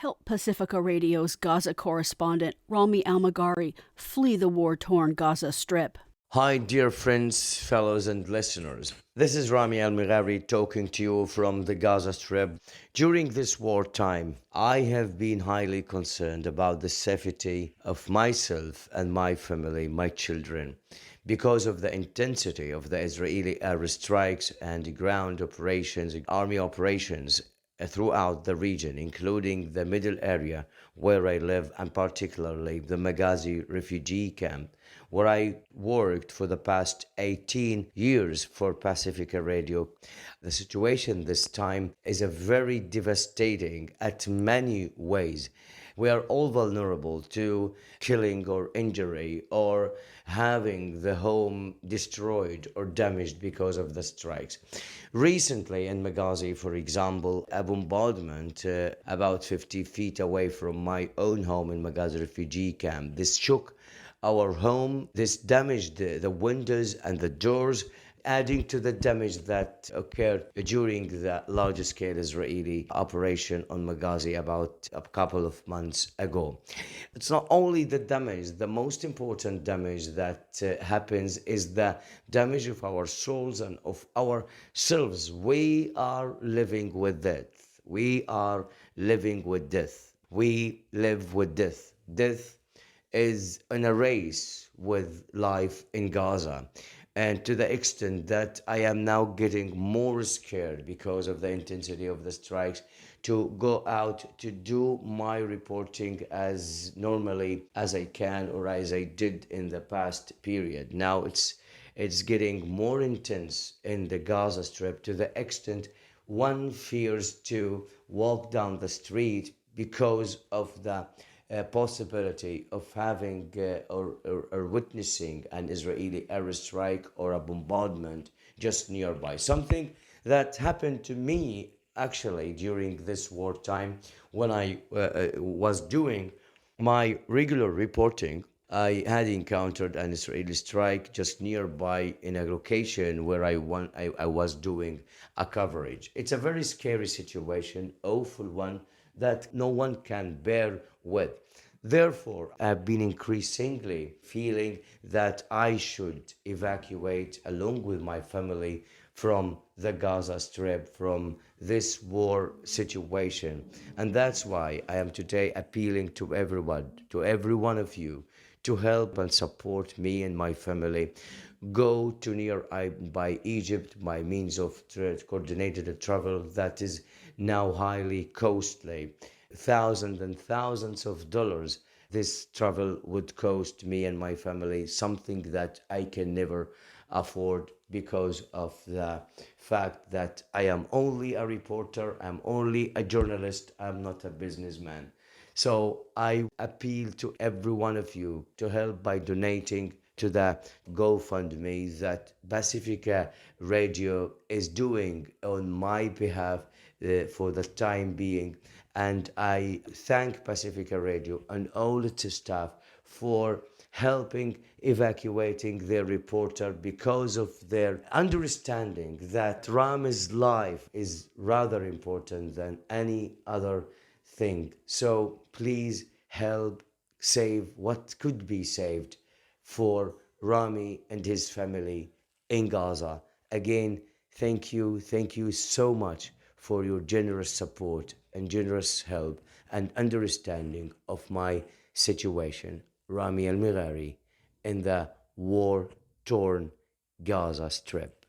help Pacifica Radio's Gaza correspondent Rami Almeghari flee the war-torn Gaza Strip. Hi, dear friends, fellows, and listeners. This is Rami Almeghari talking to you from the Gaza Strip. During this wartime, I have been highly concerned about the safety of myself and my family, my children, because of the intensity of the Israeli airstrikes and ground operations, army operations throughout the region, including the middle area where I live, and particularly the Maghazi refugee camp, where I worked for the past 18 years for Pacifica Radio. The situation this time is a very devastating at many ways. We are all vulnerable to killing or injury or having the home destroyed or damaged because of the strikes. Recently in Maghazi, for example, a bombardment about 50 feet away from my own home in Maghazi refugee camp. This shook our home. This damaged the windows and the doors, adding to the damage that occurred during the large-scale Israeli operation on Maghazi about a couple of months ago. It's not only the damage, the most important damage that happens is the damage of our souls and of ourselves. We are living with death. We are living with death. We live with death. Death is in a race with life in Gaza. And to the extent that I am now getting more scared because of the intensity of the strikes to go out to do my reporting as normally as I can or as I did in the past period. Now it's getting more intense in the Gaza Strip to the extent one fears to walk down the street because of the possibility of having or witnessing an Israeli airstrike or a bombardment just nearby. Something that happened to me actually during this wartime when I was doing my regular reporting. I had encountered an Israeli strike just nearby in a location where I was doing a coverage. It's a very scary situation, awful one that no one can bear with. Therefore, I've been increasingly feeling that I should evacuate along with my family from the Gaza Strip, from this war situation. And that's why I am today appealing to everyone, to every one of you, to help and support me and my family. Go to nearby Egypt by means of coordinated travel that is now highly costly. Thousands and thousands of dollars this travel would cost me and my family, something that I can never afford because of the fact that I am only a reporter, I'm only a journalist, I'm not a businessman. So I appeal to every one of you to help by donating to the GoFundMe that Pacifica Radio is doing on my behalf for the time being. And I thank Pacifica Radio and all its staff for helping evacuating their reporter because of their understanding that Rami's life is rather important than any other thing. So please help save what could be saved for Rami and his family in Gaza. Again, thank you so much for your generous support and generous help and understanding of my situation. Rami Almeghari in the war-torn Gaza Strip.